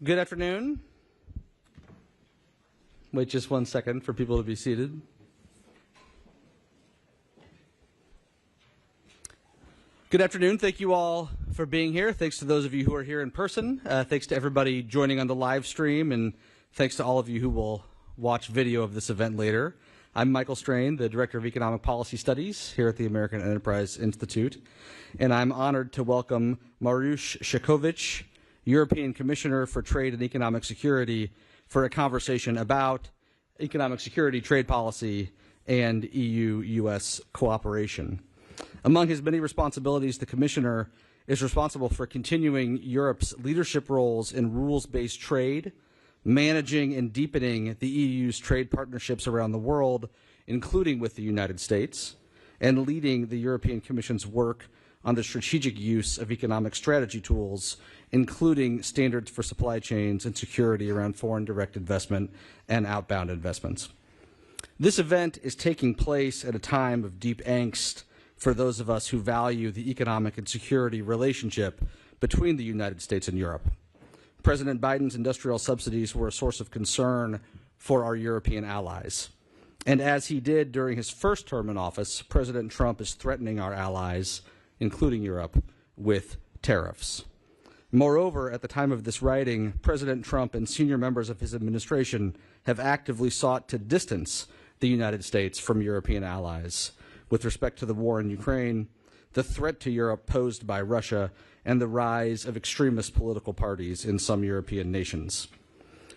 Good afternoon. Wait just 1 second for people to be seated. Good afternoon. Thank you all for being here. Thanks to those of you who are here in person. Thanks to everybody joining on the live stream, and thanks to all of you who will watch video of this event later. I'm Michael Strain, the Director of Economic Policy Studies here at the American Enterprise Institute, and I'm honored to welcome Maros Sefcovic, European Commissioner for Trade and Economic Security, for a conversation about economic security, trade policy, and EU-US cooperation. Among his many responsibilities, the Commissioner is responsible for continuing Europe's leadership roles in rules-based trade, managing and deepening the EU's trade partnerships around the world, including with the United States, and leading the European Commission's work on the strategic use of economic strategy tools, including standards for supply chains and security around foreign direct investment and outbound investments. This event is taking place at a time of deep angst for those of us who value the economic and security relationship between the United States and Europe. President Biden's industrial subsidies were a source of concern for our European allies. And as he did during his first term in office, President Trump is threatening our allies, including Europe, with tariffs. Moreover, at the time of this writing, President Trump and senior members of his administration have actively sought to distance the United States from European allies with respect to the war in Ukraine, the threat to Europe posed by Russia, and the rise of extremist political parties in some European nations.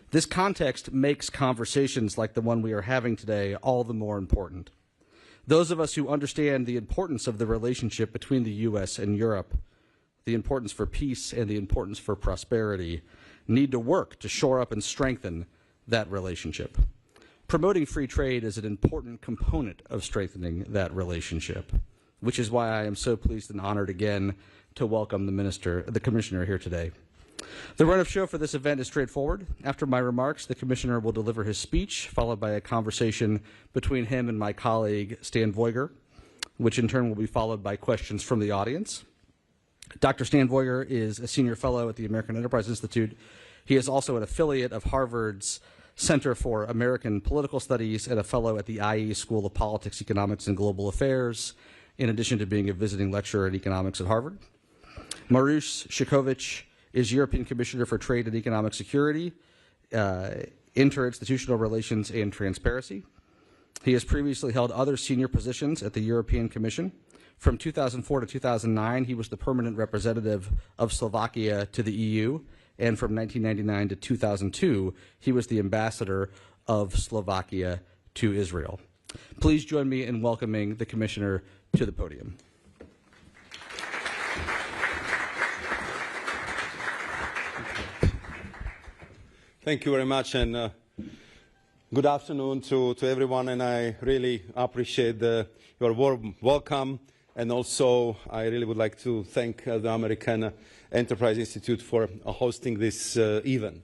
This context makes conversations like the one we are having today all the more important. Those of us who understand the importance of the relationship between the U.S. and Europe, the importance for peace and the importance for prosperity, need to work to shore up and strengthen that relationship. Promoting free trade is an important component of strengthening that relationship, which is why I am so pleased and honored again to welcome the Commissioner here today. The run-of show for this event is straightforward. After my remarks, the Commissioner will deliver his speech, followed by a conversation between him and my colleague, Stan Voiger, which in turn will be followed by questions from the audience. Dr. Stan Voiger is a senior fellow at the American Enterprise Institute. He is also an affiliate of Harvard's Center for American Political Studies and a fellow at the IE School of Politics, Economics, and Global Affairs, in addition to being a visiting lecturer in economics at Harvard. Maros Sefcovic is European Commissioner for Trade and Economic Security, Interinstitutional Relations, and Transparency. He has previously held other senior positions at the European Commission. From 2004 to 2009, he was the permanent representative of Slovakia to the EU, and from 1999 to 2002, he was the ambassador of Slovakia to Israel. Please join me in welcoming the Commissioner to the podium. Thank you very much, and good afternoon to everyone, and I really appreciate your warm welcome, and also I really would like to thank the American Enterprise Institute for hosting this event.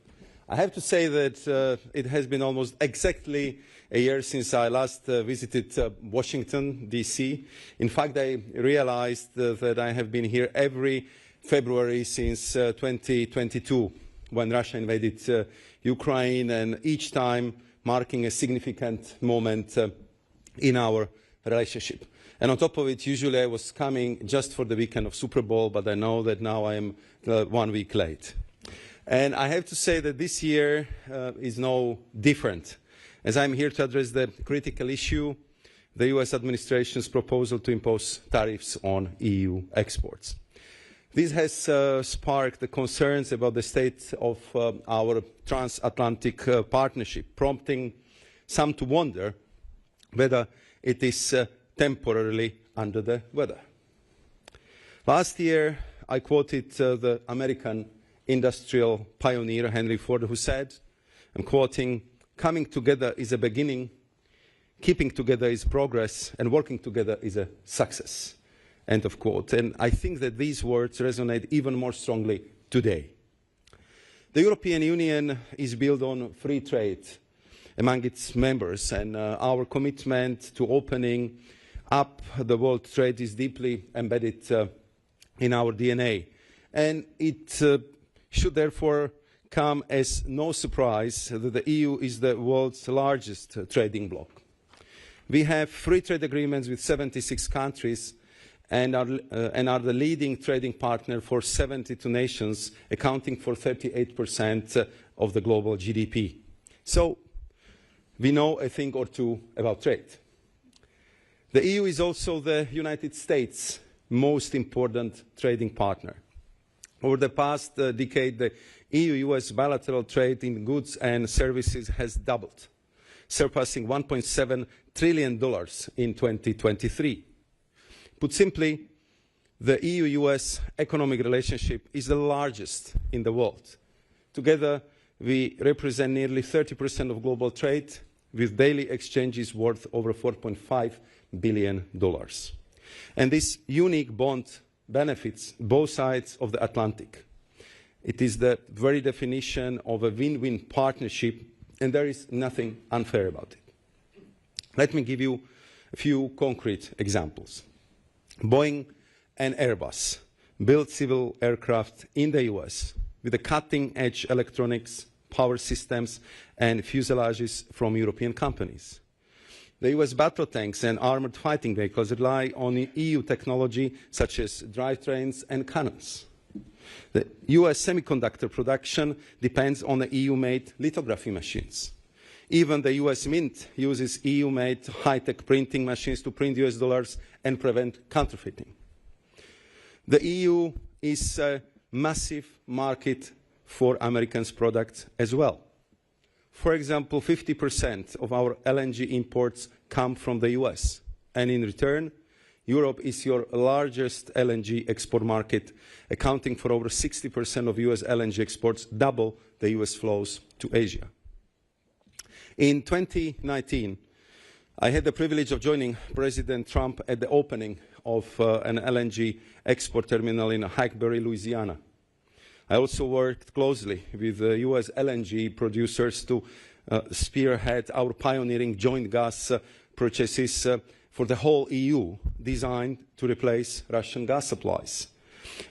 I have to say that it has been almost exactly a year since I last visited Washington, D.C. In fact, I realized that I have been here every February since 2022, when Russia invaded Ukraine, and each time marking a significant moment in our relationship. And on top of it, usually I was coming just for the weekend of Super Bowl, but I know that now I am 1 week late. And I have to say that this year is no different, as I'm here to address the critical issue, the US administration's proposal to impose tariffs on EU exports. This has sparked the concerns about the state of our transatlantic partnership, prompting some to wonder whether it is temporarily under the weather. Last year, I quoted the American industrial pioneer Henry Ford, who said, I'm quoting, "Coming together is a beginning, keeping together is progress, and working together is a success." End of quote. And I think that these words resonate even more strongly today. The European Union is built on free trade among its members, and our commitment to opening up the world trade is deeply embedded in our DNA. And it should therefore come as no surprise that the EU is the world's largest trading bloc. We have free trade agreements with 76 countries and are the leading trading partner for 72 nations, accounting for 38% of the global GDP. So we know a thing or two about trade. The EU is also the United States' most important trading partner. Over the past decade, the EU-US bilateral trade in goods and services has doubled, surpassing $1.7 trillion in 2023. Put simply, the EU-US economic relationship is the largest in the world. Together, we represent nearly 30% of global trade, with daily exchanges worth over $4.5 billion. And this unique bond benefits both sides of the Atlantic. It is the very definition of a win-win partnership, and there is nothing unfair about it. Let me give you a few concrete examples. Boeing and Airbus build civil aircraft in the US with the cutting-edge electronics, power systems, and fuselages from European companies. The US battle tanks and armored fighting vehicles rely on EU technology such as drivetrains and cannons. The US semiconductor production depends on the EU-made lithography machines. Even the US Mint uses EU-made high-tech printing machines to print US dollars and prevent counterfeiting. The EU is a massive market for Americans' products as well. For example, 50% of our LNG imports come from the US, and in return, Europe is your largest LNG export market, accounting for over 60% of US LNG exports, double the US flows to Asia. In 2019, I had the privilege of joining President Trump at the opening of an LNG export terminal in Hackberry, Louisiana. I also worked closely with US LNG producers to spearhead our pioneering joint gas purchases for the whole EU, designed to replace Russian gas supplies.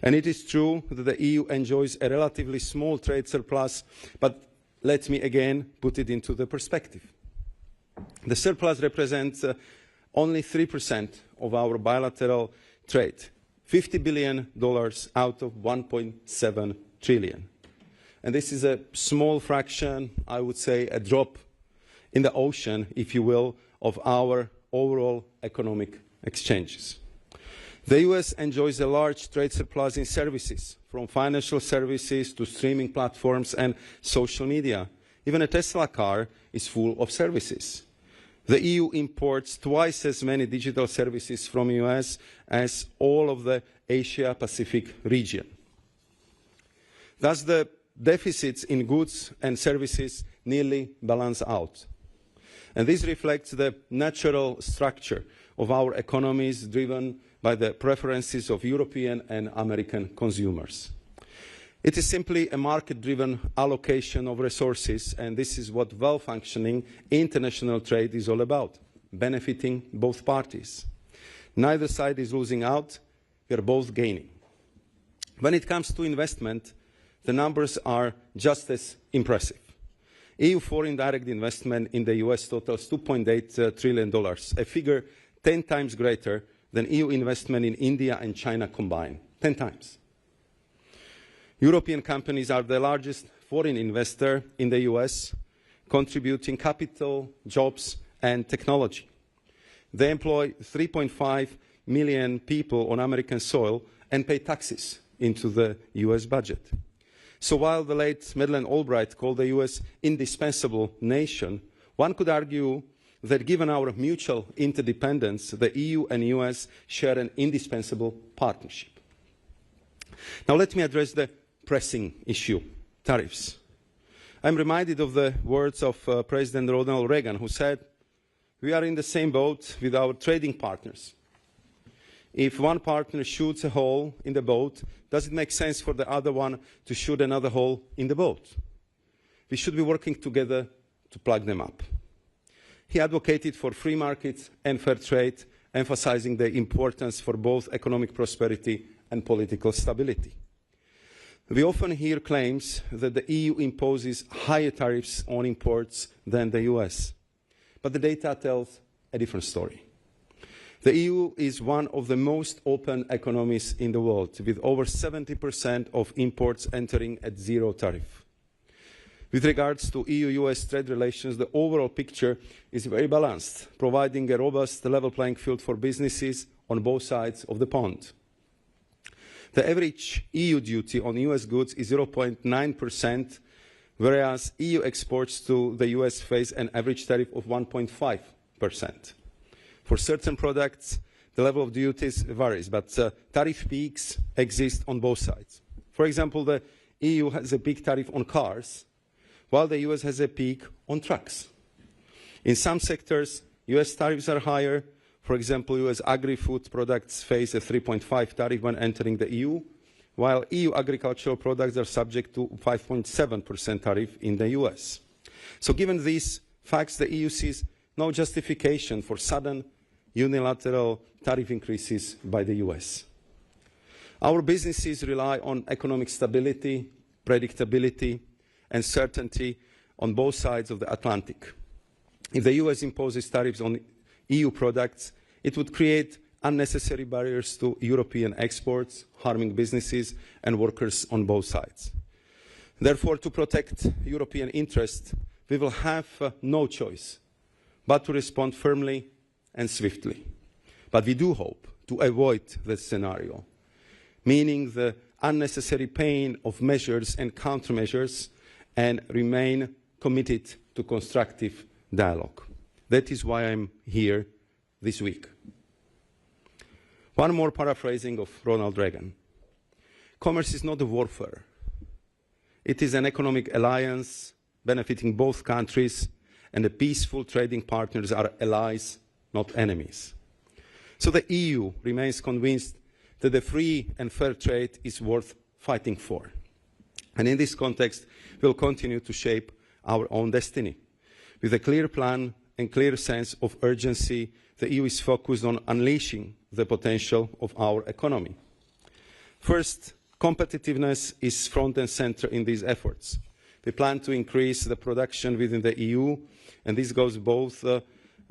And it is true that the EU enjoys a relatively small trade surplus, but let me again put it into the perspective. The surplus represents only 3% of our bilateral trade, $50 billion out of $1.7 trillion. And this is a small fraction, I would say a drop in the ocean, if you will, of our overall economic exchanges. The US enjoys a large trade surplus in services, from financial services to streaming platforms and social media. Even a Tesla car is full of services. The EU imports twice as many digital services from the US as all of the Asia-Pacific region. Thus, the deficits in goods and services nearly balance out. And this reflects the natural structure of our economies, driven by the preferences of European and American consumers. It is simply a market-driven allocation of resources, and this is what well-functioning international trade is all about, benefiting both parties. Neither side is losing out, we are both gaining. When it comes to investment, the numbers are just as impressive. EU foreign direct investment in the US totals $2.8 trillion, a figure 10 times greater than EU investment in India and China combined, 10 times. European companies are the largest foreign investor in the US, contributing capital, jobs, and technology. They employ 3.5 million people on American soil and pay taxes into the US budget. So while the late Madeleine Albright called the US indispensable nation, one could argue that given our mutual interdependence, the EU and US share an indispensable partnership. Now let me address the pressing issue, tariffs. I'm reminded of the words of President Ronald Reagan, who said, "We are in the same boat with our trading partners. If one partner shoots a hole in the boat, does it make sense for the other one to shoot another hole in the boat? We should be working together to plug them up." He advocated for free markets and fair trade, emphasizing the importance for both economic prosperity and political stability. We often hear claims that the EU imposes higher tariffs on imports than the US. But the data tells a different story. The EU is one of the most open economies in the world, with over 70% of imports entering at zero tariff. With regards to EU-US trade relations, the overall picture is very balanced, providing a robust level playing field for businesses on both sides of the pond. The average EU duty on US goods is 0.9%, whereas EU exports to the US face an average tariff of 1.5%. For certain products, the level of duties varies, but tariff peaks exist on both sides. For example, the EU has a peak tariff on cars, while the US has a peak on trucks. In some sectors, US tariffs are higher. For example, US agri-food products face a 3.5 tariff when entering the EU, while EU agricultural products are subject to 5.7% tariff in the US. So given these facts, the EU sees no justification for sudden unilateral tariff increases by the US. Our businesses rely on economic stability, predictability, and certainty on both sides of the Atlantic. If the US imposes tariffs on EU products, it would create unnecessary barriers to European exports, harming businesses and workers on both sides. Therefore, to protect European interests, we will have no choice but to respond firmly and swiftly. But we do hope to avoid that scenario, meaning the unnecessary pain of measures and countermeasures, and remain committed to constructive dialogue. That is why I'm here this week. One more paraphrasing of Ronald Reagan. Commerce is not a warfare. It is an economic alliance benefiting both countries, and the peaceful trading partners are allies, not enemies. So the EU remains convinced that the free and fair trade is worth fighting for. And in this context, we'll continue to shape our own destiny. With a clear plan and clear sense of urgency, the EU is focused on unleashing the potential of our economy. First, competitiveness is front and center in these efforts. We plan to increase the production within the EU, and this goes both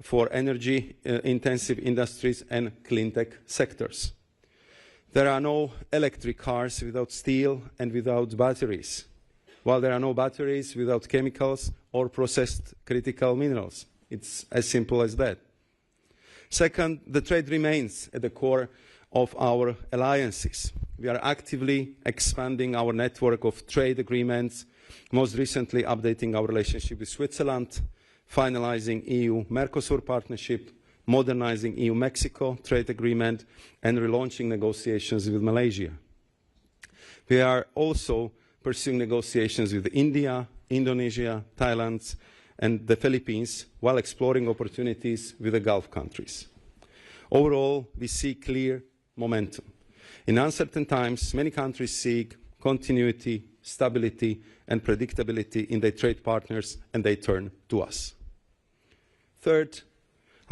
for energy-intensive industries and clean tech sectors. There are no electric cars without steel and without batteries, while there are no batteries without chemicals or processed critical minerals. It's as simple as that. Second, the trade remains at the core of our alliances. We are actively expanding our network of trade agreements, most recently updating our relationship with Switzerland, finalizing EU-Mercosur partnership, modernizing EU-Mexico trade agreement, and relaunching negotiations with Malaysia. We are also pursuing negotiations with India, Indonesia, Thailand, and the Philippines, while exploring opportunities with the Gulf countries. Overall, we see clear momentum. In uncertain times, many countries seek continuity, stability, and predictability in their trade partners, and they turn to us. Third,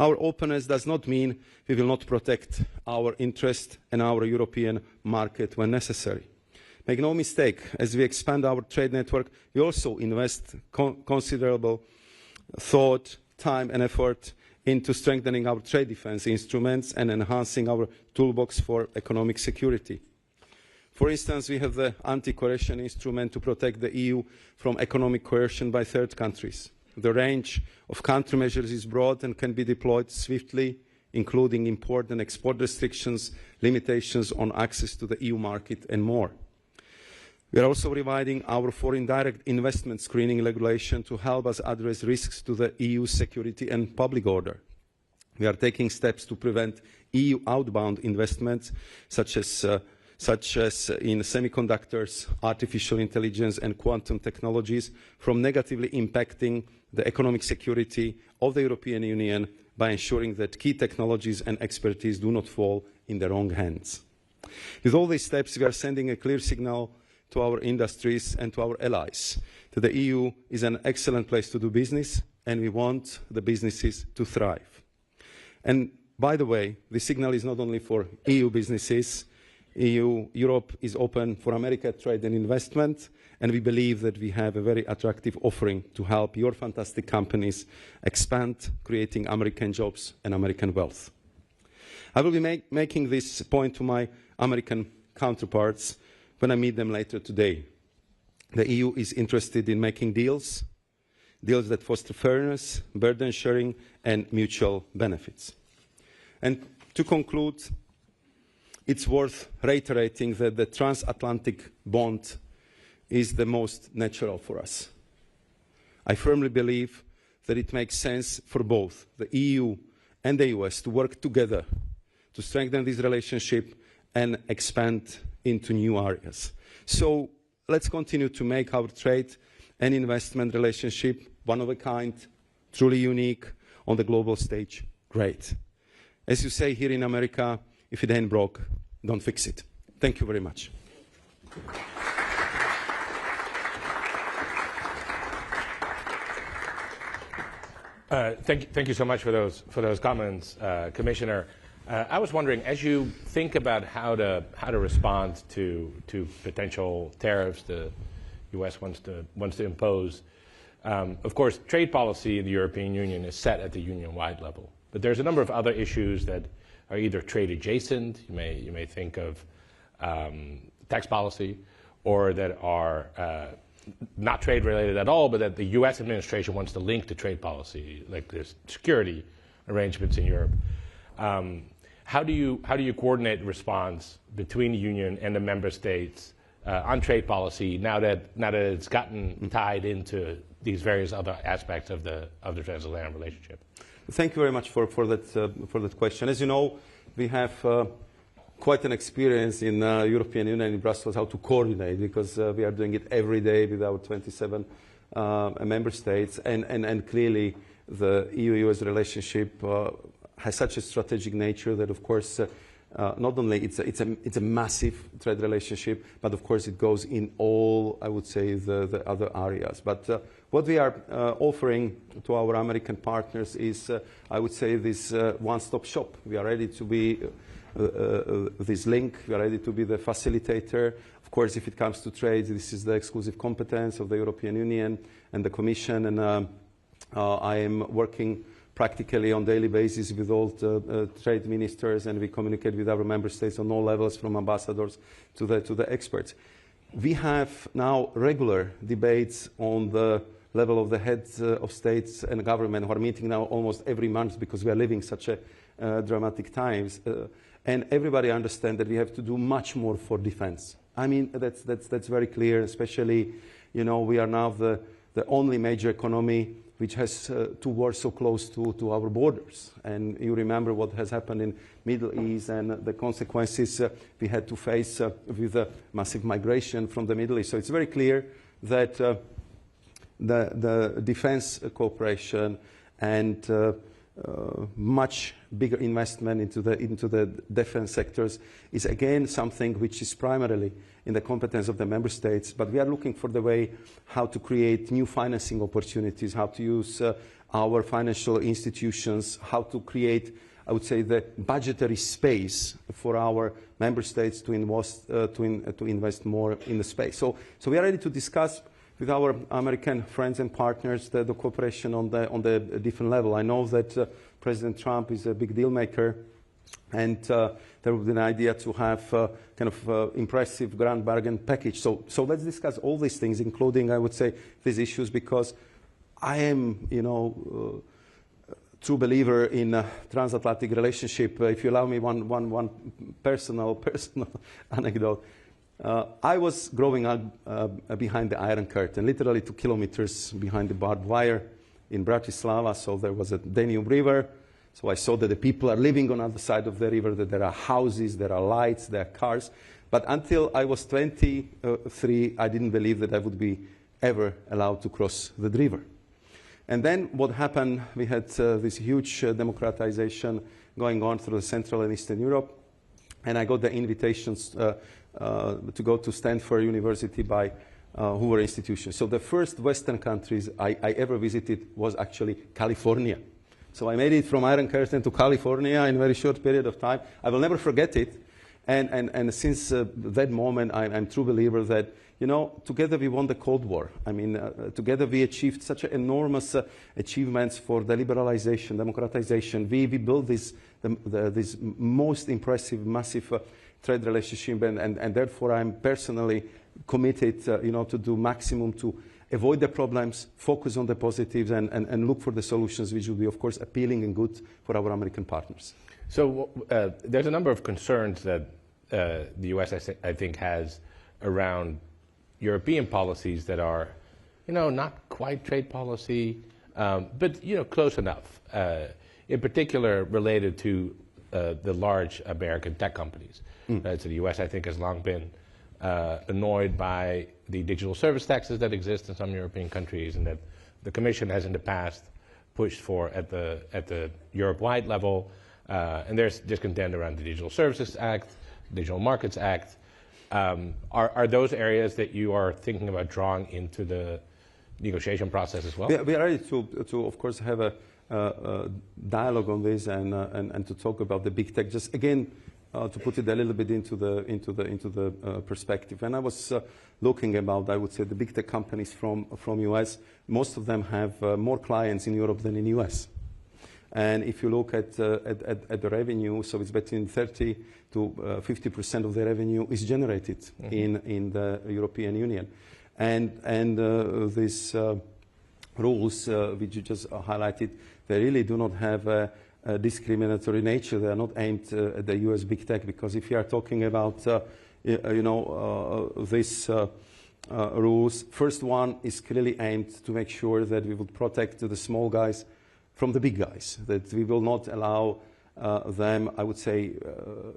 our openness does not mean we will not protect our interest and our European market when necessary. Make no mistake, as we expand our trade network, we also invest considerable thought, time, and effort into strengthening our trade defense instruments and enhancing our toolbox for economic security. For instance, we have the anti-coercion instrument to protect the EU from economic coercion by third countries. The range of countermeasures is broad and can be deployed swiftly, including import and export restrictions, limitations on access to the EU market, and more. We are also revising our foreign direct investment screening regulation to help us address risks to the EU security and public order. We are taking steps to prevent EU outbound investments, such as in semiconductors, artificial intelligence, and quantum technologies, from negatively impacting the economic security of the European Union by ensuring that key technologies and expertise do not fall in the wrong hands. With all these steps, we are sending a clear signal to our industries and to our allies that the EU is an excellent place to do business, and we want the businesses to thrive. And by the way, the signal is not only for EU businesses, Europe is open for America trade and investment, and we believe that we have a very attractive offering to help your fantastic companies expand, creating American jobs and American wealth. I will be making this point to my American counterparts when I meet them later today. The EU is interested in making deals that foster fairness, burden sharing, and mutual benefits. And to conclude, it's worth reiterating that the transatlantic bond is the most natural for us. I firmly believe that it makes sense for both the EU and the US to work together to strengthen this relationship and expand into new areas. So let's continue to make our trade and investment relationship one of a kind, truly unique on the global stage, great. As you say here in America, if it ain't broke, don't fix it. Thank you very much. Thank you so much for those comments, Commissioner. I was wondering, as you think about how to respond to potential tariffs the U.S. wants to impose, of course, trade policy in the European Union is set at the union-wide level, but there's a number of other issues that are either trade adjacent. You may think of tax policy, or that are not trade related at all, but that the U.S. administration wants to link to trade policy, like there's security arrangements in Europe. How do you coordinate response between the Union and the member states on trade policy now that it's gotten tied into these various other aspects of the transatlantic relationship? Thank you very much for that question. As you know, we have quite an experience in European Union in Brussels how to coordinate, because we are doing it every day with our 27 member states, and clearly the EU-US relationship has such a strategic nature that, of course, not only it's a massive trade relationship, but of course it goes in all, I would say, the other areas. But what we are offering to our American partners is, I would say, this one-stop shop. We are ready to be this link. We are ready to be the facilitator. Of course, if it comes to trade, this is the exclusive competence of the European Union and the Commission, and I am working practically on a daily basis with all the trade ministers, and we communicate with our member states on all levels, from ambassadors to the experts. We have now regular debates on the level of the heads of states and government, who are meeting now almost every month, because we are living such a dramatic times. And everybody understands that we have to do much more for defense. I mean, that's very clear, especially, you know, we are now the only major economy which has two wars so close to our borders. And you remember what has happened in Middle East and the consequences we had to face with massive migration from the Middle East. So it's very clear that the defense cooperation and much bigger investment into the defense sectors is again something which is primarily in the competence of the member states, but we are looking for the way how to create new financing opportunities, how to use our financial institutions, how to create, I would say, the budgetary space for our member states to invest more in the space. So we are ready to discuss with our American friends and partners the cooperation on the different level. I know that President Trump is a big deal maker, and there would be an idea to have kind of impressive grand bargain package. So let's discuss all these things, including, I would say, these issues, because I am, you know, true believer in transatlantic relationship. If you allow me one personal anecdote. I was growing up behind the Iron Curtain, literally 2 kilometers behind the barbed wire in Bratislava. So there was a Danube River. So I saw that the people are living on the other side of the river, that there are houses, there are lights, there are cars. But until I was 23, I didn't believe that I would be ever allowed to cross the river. And then what happened, we had this huge democratization going on through Central and Eastern Europe. And I got the invitations to go to Stanford University by Hoover Institution. So the first Western countries I ever visited was actually California. So I made it from Iron Curtain to California in a very short period of time. I will never forget it. And since that moment, I'm a true believer that, together we won the Cold War. I mean, together we achieved such enormous achievements for the liberalization, democratization. We built this most impressive, massive trade relationship, and therefore I'm personally committed, to do maximum to avoid the problems, focus on the positives, and look for the solutions which will be, of course, appealing and good for our American partners. So there's a number of concerns that the U.S. I think has around European policies that are, not quite trade policy, but close enough. In particular, related to the large American tech companies. So the U.S. I think has long been annoyed by the digital service taxes that exist in some European countries, and that the Commission has in the past pushed for at the Europe-wide level. And there's discontent around the Digital Services Act, Digital Markets Act. Are those areas that you are thinking about drawing into the negotiation process as well? We are ready to of course, have a dialogue on this and to talk about the big tech. Just again, to put it a little bit into the perspective. When I was looking about, I would say, the big tech companies from US, most of them have more clients in Europe than in US. And if you look at the revenue, so it's between 30 to 50% of the revenue is generated in the European Union. And these rules, which you just highlighted, they really do not have a discriminatory nature. They are not aimed at the US big tech, because if you are talking about, these rules, first one is clearly aimed to make sure that we would protect the small guys from the big guys, that we will not allow them, I would say,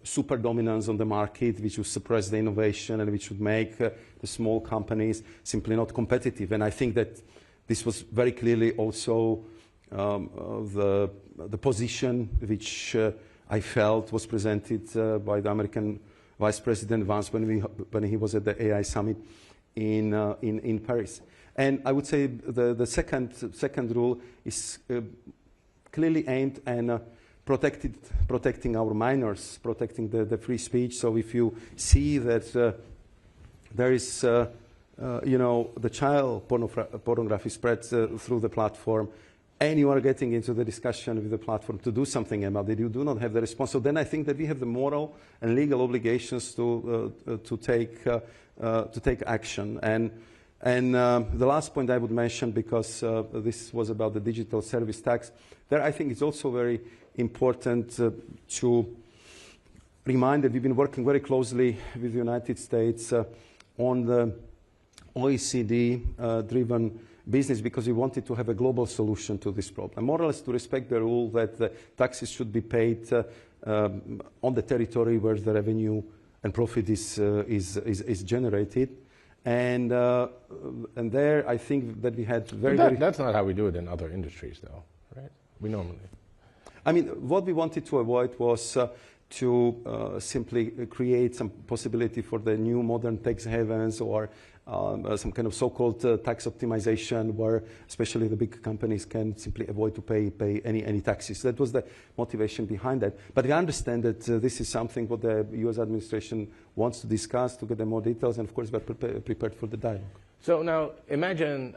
super dominance on the market, which will suppress the innovation and which would make the small companies simply not competitive. And I think that this was very clearly also the position which I felt was presented by the American Vice President Vance when he was at the AI Summit in Paris. And I would say the second rule is clearly aimed at protecting our minors, protecting the free speech. So if you see that there is, the child pornography spreads through the platform, and you are getting into the discussion with the platform to do something about it, you do not have the response. So then I think that we have the moral and legal obligations to take action. And the last point I would mention, because this was about the digital service tax, there I think it's also very important to remind that we've been working very closely with the United States on the OECD-driven business, because we wanted to have a global solution to this problem. More or less to respect the rule that the taxes should be paid on the territory where the revenue and profit is generated. And there, I think that we had That's not how we do it in other industries, though, right? We normally. I mean, what we wanted to avoid was to simply create some possibility for the new modern tax havens or some kind of so-called tax optimization, where especially the big companies can simply avoid to pay any taxes. That was the motivation behind that. But we understand that this is something what the U.S. administration wants to discuss, to get the more details, and of course we're prepared for the dialogue. So now imagine,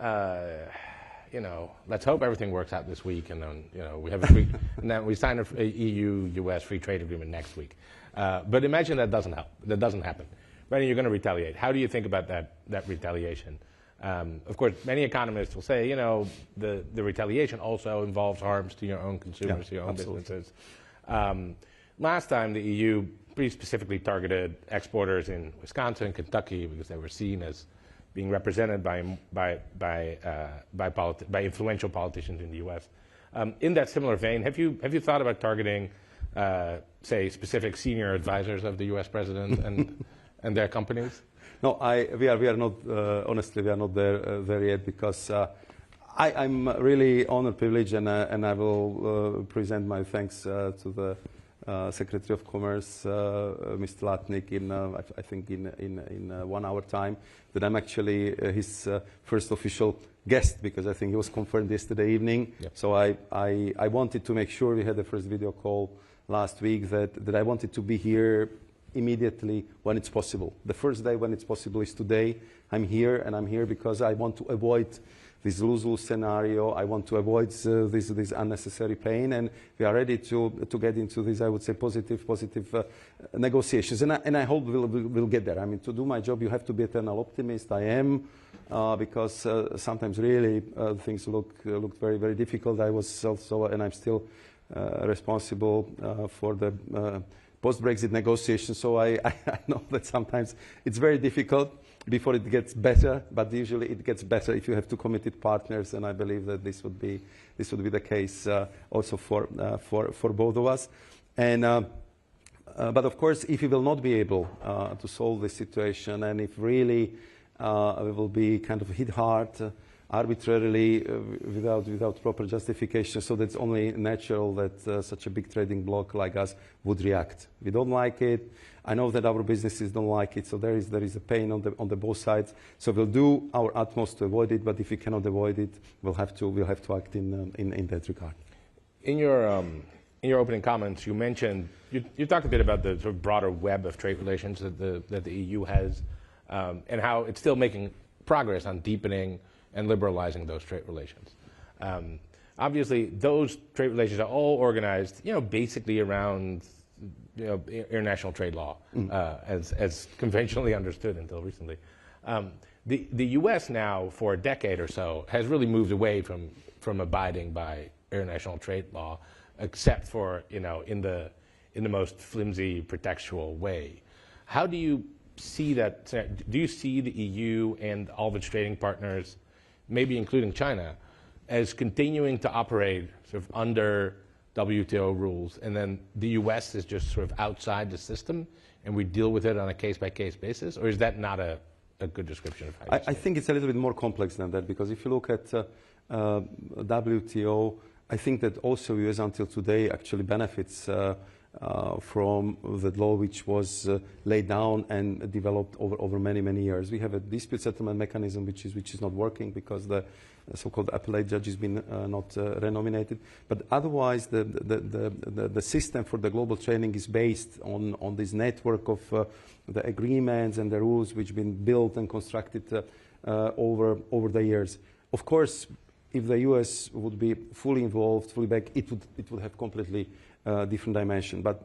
let's hope everything works out this week, and then we have a free, and then we sign a EU-US free trade agreement next week. But imagine that doesn't happen. Right, you're going to retaliate. How do you think about that retaliation? Of course, many economists will say, the retaliation also involves harms to your own consumers, to your own businesses. Last time, the EU pretty specifically targeted exporters in Wisconsin and Kentucky because they were seen as being represented by influential politicians in the U.S. In that similar vein, have you thought about targeting, say, specific senior advisors of the U.S. president and their companies? No, we are not. Honestly, we are not there yet, because I'm really honored, privileged, and I will present my thanks to the Secretary of Commerce, Mr. Latnik, I think in 1 hour time, that I'm actually his first official guest, because I think he was confirmed yesterday evening. Yep. So I wanted to make sure, we had the first video call last week, that I wanted to be here immediately when it's possible. The first day when it's possible is today. I'm here, and I'm here because I want to avoid this lose-lose scenario. I want to avoid this unnecessary pain, and we are ready to get into this, I would say, positive negotiations. And I hope we'll get there. I mean, to do my job, you have to be eternal optimist. I am, because sometimes really things looked very, very difficult. I was also, and I'm still responsible for the post-Brexit negotiations. So I know that sometimes it's very difficult before it gets better, but usually it gets better if you have two committed partners, and I believe that this would be the case also for both of us. And but of course, if we will not be able to solve this situation, and if really we will be kind of hit hard arbitrarily without proper justification, so that's only natural that such a big trading bloc like us would react. We don't like it. I know that our businesses don't like it, so there is a pain on the both sides. So we'll do our utmost to avoid it, but if we cannot avoid it, we'll have to act in that regard. In your opening comments, you mentioned you talked a bit about the sort of broader web of trade relations that the EU has, and how it's still making progress on deepening and liberalizing those trade relations. Obviously, those trade relations are all organized, basically around international trade law, as conventionally understood until recently. The U.S. now, for a decade or so, has really moved away from abiding by international trade law, except for in the most flimsy pretextual way. How do you see that? Do you see the EU and all of its trading partners, maybe including China, as continuing to operate sort of under WTO rules, and then the U.S. is just sort of outside the system, and we deal with it on a case-by-case basis? Or is that not a good description of how you see it? I think it's a little bit more complex than that, because if you look at WTO, I think that also U.S. until today actually benefits from the law which was laid down and developed over many years. We have a dispute settlement mechanism which is not working because the so-called appellate judge has been not renominated. But otherwise, the system for the global trading is based on this network of the agreements and the rules which have been built and constructed over the years. Of course, if the U.S. would be fully involved, fully back, it would have completely different dimension. But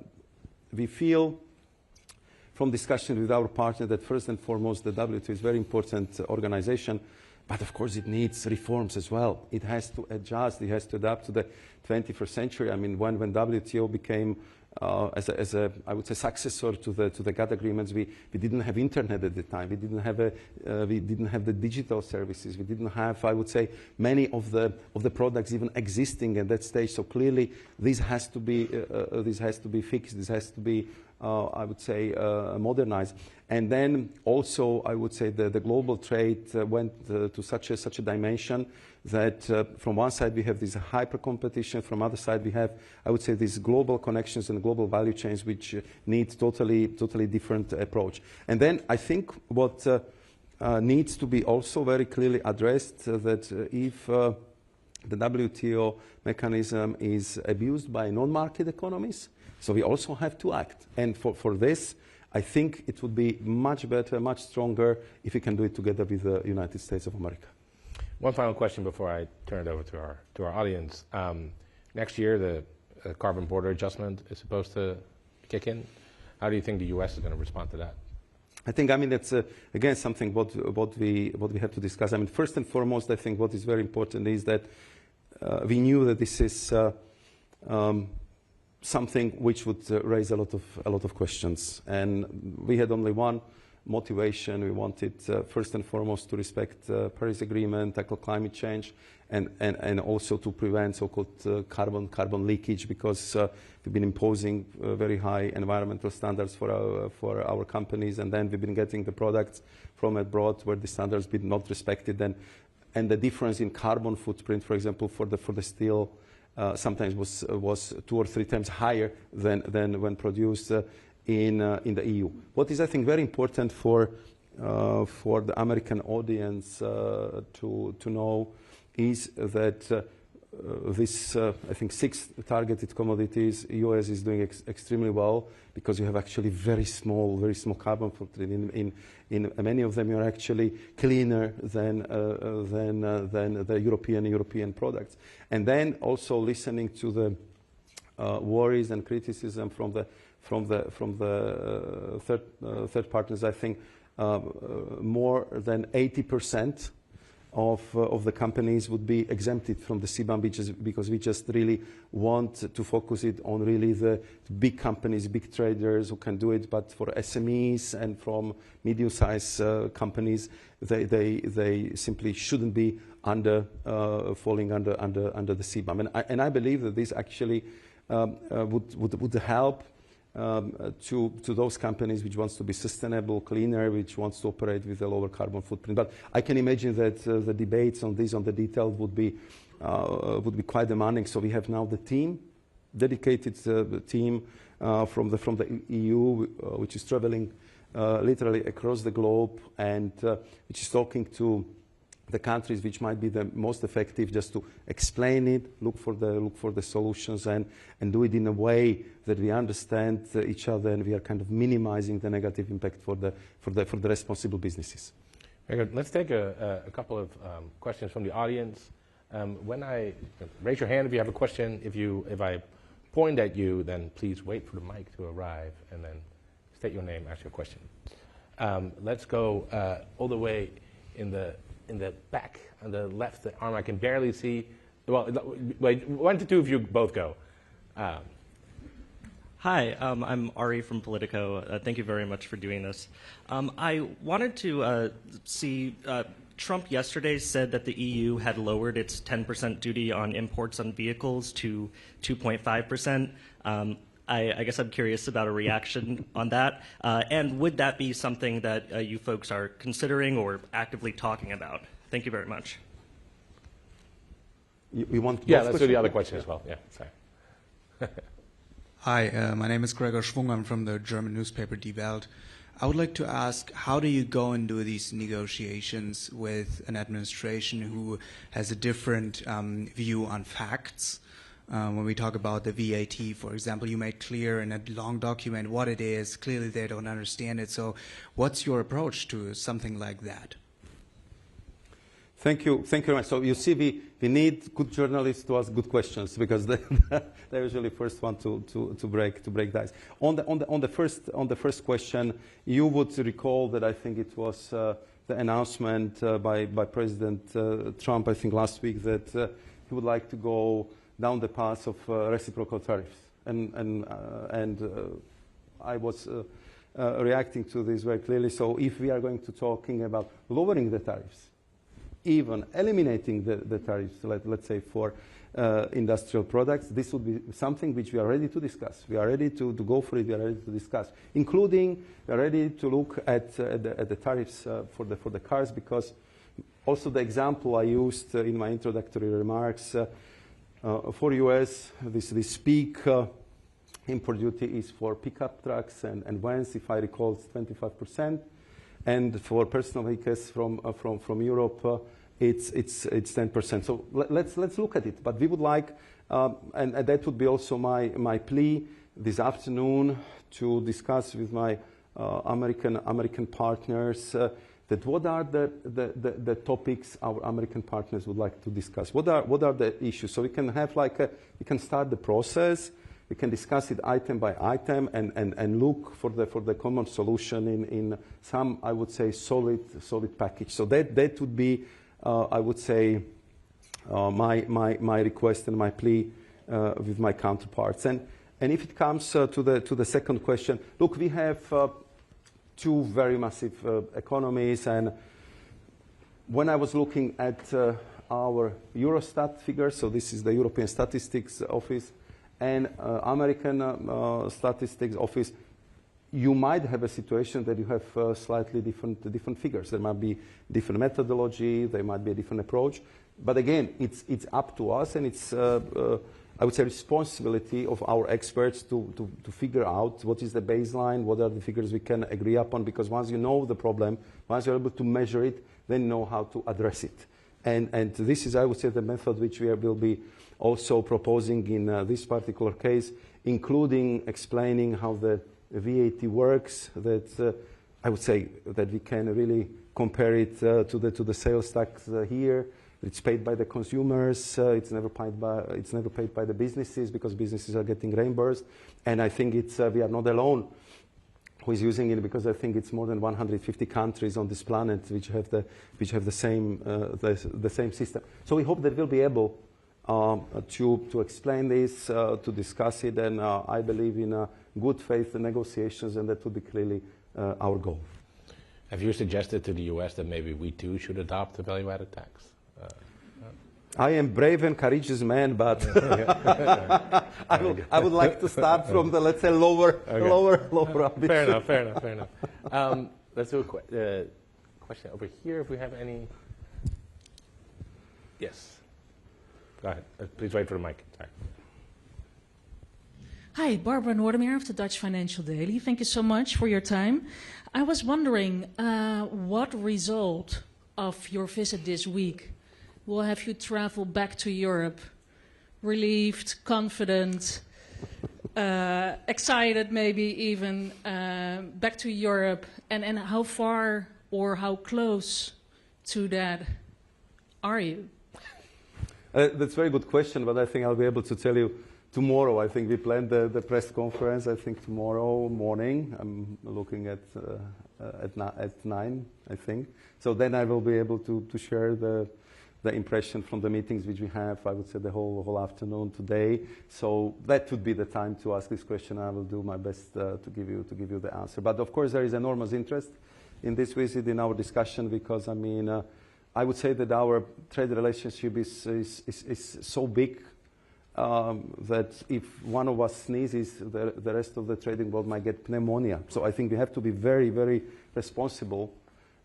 we feel from discussion with our partner that first and foremost the WTO is a very important organization, but of course it needs reforms as well. It has to adjust, it has to adapt to the 21st century. I mean, when WTO became as a I would say successor to the GATT agreements, we didn't have internet at the time. We didn't have the digital services. We didn't have, I would say, many of the products even existing at that stage. So clearly, this has to be fixed. This has to be I would say modernized. And then also, I would say the global trade went to such a dimension that from one side we have this hyper competition, from other side we have, I would say, these global connections and global value chains which need totally different approach. And then I think what needs to be also very clearly addressed that if the WTO mechanism is abused by non-market economies, so we also have to act. And for this, I think it would be much better, much stronger if we can do it together with the United States of America. One final question before I turn it over to our audience. Next year, the carbon border adjustment is supposed to kick in. How do you think the U.S. is going to respond to that? I think, I mean, that's again something what we have to discuss. I mean, first and foremost, I think what is very important is that we knew that this is something which would raise a lot of questions, and we had only one motivation. We wanted first and foremost to respect Paris Agreement, tackle climate change, and also to prevent so-called carbon leakage, because we've been imposing very high environmental standards for our companies, and then we've been getting the products from abroad where the standards been not respected, and the difference in carbon footprint, for example, for the steel, sometimes was 2 or 3 times higher than when produced in the EU. What is, I think, very important for the American audience to know is that this, I think, 6 targeted commodities, US is doing extremely well because you have actually very small carbon footprint. In many of them, you're actually cleaner than the European products. And then also listening to the worries and criticism from the third partners, I think more than 80% of the companies would be exempted from the CBAM because we just really want to focus it on really the big companies, big traders who can do it. But for SMEs and from medium-sized companies, they simply shouldn't be falling under the CBAM. And I believe that this actually would help to those companies which wants to be sustainable, cleaner, which wants to operate with a lower carbon footprint. But I can imagine that the debates on this, on the detail, would be quite demanding. So we have now the team, dedicated team from the EU, which is traveling literally across the globe and which is talking to the countries which might be the most effective, just to explain it, look for the solutions, and do it in a way that we understand each other and we are kind of minimizing the negative impact for the responsible businesses. Very good. Let's take a couple of questions from the audience. Raise your hand if you have a question. If I point at you, then please wait for the mic to arrive and then state your name, ask your question. Let's go all the way in the back, on the left arm. I can barely see. Well, wait, 1 to 2 of you both go. Hi, I'm Ari from Politico. Thank you very much for doing this. I wanted to see, Trump yesterday said that the EU had lowered its 10% duty on imports on vehicles to 2.5%. I guess I'm curious about a reaction on that. And would that be something that you folks are considering or actively talking about? Thank you very much. You want? Yeah, let's do the other question as well. Yeah, sorry. Hi, my name is Gregor Schwung. I'm from the German newspaper Die Welt. I would like to ask, how do you go and do these negotiations with an administration who has a different view on facts? When we talk about the VAT, for example, you made clear in a long document what it is. Clearly, they don't understand it. So what's your approach to something like that? Thank you very much. So you see, we need good journalists to ask good questions because they're usually the first one to break dice. On the first question, you would recall that I think it was the announcement by President Trump, I think last week, that he would like to go down the path of reciprocal tariffs, and I was reacting to this very clearly. So if we are going to talking about lowering the tariffs, even eliminating the tariffs, let's say for industrial products, this would be something which we are ready to discuss. We are ready to go for it. We are ready to discuss, including we are ready to look at the tariffs for the cars, because also the example I used in my introductory remarks. For US, this peak import duty is for pickup trucks and vans, if I recall, it's 25%, and for personal vehicles from Europe, it's 10%. So let's look at it. But we would like, and that would be also my plea this afternoon, to discuss with my American partners. That what are the topics our American partners would like to discuss? What are the issues? So we can have we can start the process. We can discuss it item by item and look for the common solution in some, I would say, solid package. So that would be, I would say, my request and my plea with my counterparts. And if it comes to the second question, look, we have two very massive economies, and when I was looking at our Eurostat figures, so this is the European Statistics Office, and American Statistics Office, you might have a situation that you have slightly different figures. There might be different methodology, there might be a different approach, but again, it's up to us, and it's I would say responsibility of our experts to figure out what is the baseline, what are the figures we can agree upon, because once you know the problem, once you're able to measure it, then you know how to address it. And this is, I would say, the method which we will be also proposing in this particular case, including explaining how the VAT works, that I would say that we can really compare it to the sales tax here. It's paid by the consumers. It's never paid by the businesses, because businesses are getting reimbursed. And I think we are not alone who is using it, because I think it's more than 150 countries on this planet which have the same system. So we hope that we'll be able to explain this, to discuss it, and I believe in good faith negotiations, and that would be clearly our goal. Have you suggested to the U.S. that maybe we too should adopt a value-added tax? I am brave and courageous man, but I would like to start from the, let's say, lower ambition. Fair enough. Let's do a question over here, if we have any. Yes. Go ahead. Please wait for the mic. Sorry. Hi, Barbara Noordermeer of the Dutch Financial Daily. Thank you so much for your time. I was wondering what result of your visit this week will have you travel back to Europe, relieved, confident, excited maybe even, back to Europe, and how far or how close to that are you? That's a very good question, but I think I'll be able to tell you tomorrow. I think we planned the press conference, I think tomorrow morning. I'm looking at 9, I think. So then I will be able to share the impression from the meetings which we have, I would say, the whole afternoon today. So that would be the time to ask this question. I will do my best to give you the answer. But of course, there is enormous interest in this visit, in our discussion, because I mean, I would say that our trade relationship is so big that if one of us sneezes, the rest of the trading world might get pneumonia. So I think we have to be very, very responsible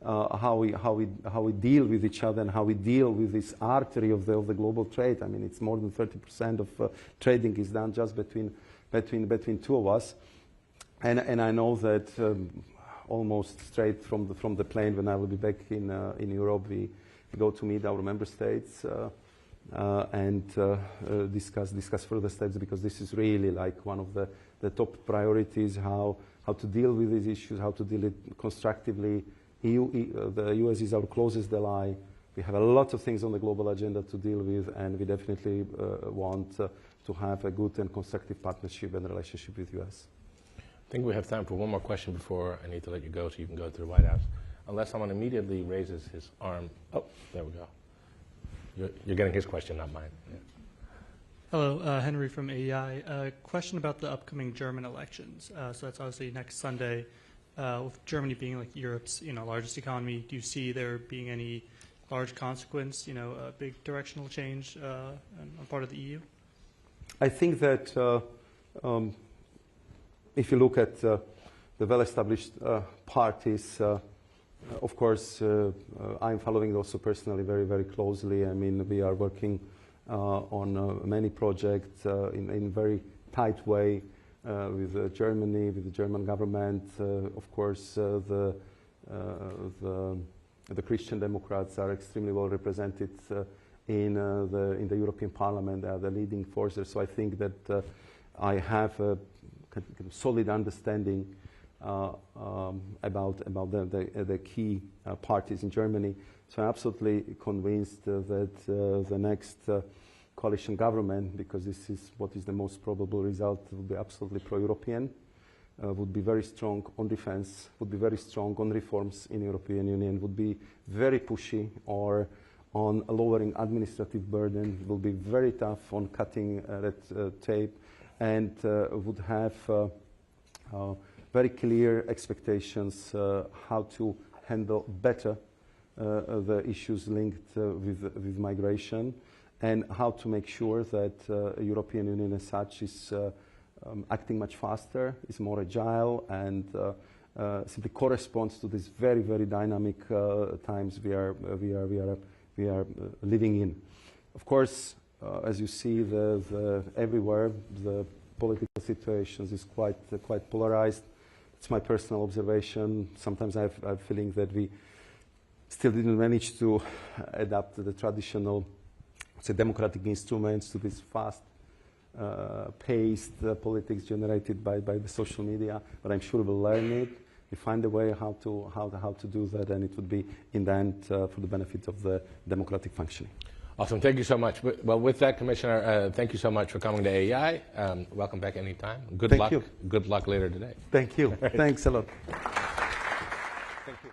how we deal with each other, and how we deal with this artery of the global trade. I mean, it's more than 30% of trading is done just between two of us, and I know that almost straight from the plane, when I will be back in Europe, we go to meet our member states and discuss further steps, because this is really like one of the top priorities, how to deal with these issues, how to deal it constructively. The US is our closest ally. We have a lot of things on the global agenda to deal with, and we definitely want to have a good and constructive partnership and relationship with US. I think we have time for one more question before I need to let you go, so you can go to the White House. Unless someone immediately raises his arm. Oh, there we go. You're getting his question, not mine. Yeah. Hello, Henry from AEI. A question about the upcoming German elections. So that's obviously next Sunday. With Germany being like Europe's largest economy, do you see there being any large consequence, a big directional change on part of the EU? I think that if you look at the well-established parties, of course, I'm following also personally very, very closely. I mean, we are working on many projects in very tight way with Germany, with the German government. Of course, the Christian Democrats are extremely well represented in the European Parliament. They are the leading forces. So I think that I have a solid understanding about the key parties in Germany. So I'm absolutely convinced that the next coalition government, because this is what is the most probable result, will be absolutely pro-European, would be very strong on defense, would be very strong on reforms in European Union, would be very pushy or on lowering administrative burden, will be very tough on cutting red tape, and would have very clear expectations how to handle better the issues linked with migration, and how to make sure that European Union as such is acting much faster, is more agile, and simply corresponds to these very, very dynamic times we are living in. Of course, as you see, everywhere the political situations is quite polarized. It's my personal observation. Sometimes I have a feeling that we still didn't manage to adapt the traditional, say, democratic instruments to this fast paced politics generated by the social media, but I'm sure we'll learn it. We find a way how to do that, and it would be in the end for the benefit of the democratic functioning. Awesome. Thank you so much. Well, with that, Commissioner, thank you so much for coming to AEI. Welcome back anytime. Good luck. You. Good luck later today. Thank you. Thanks a lot. Thank you.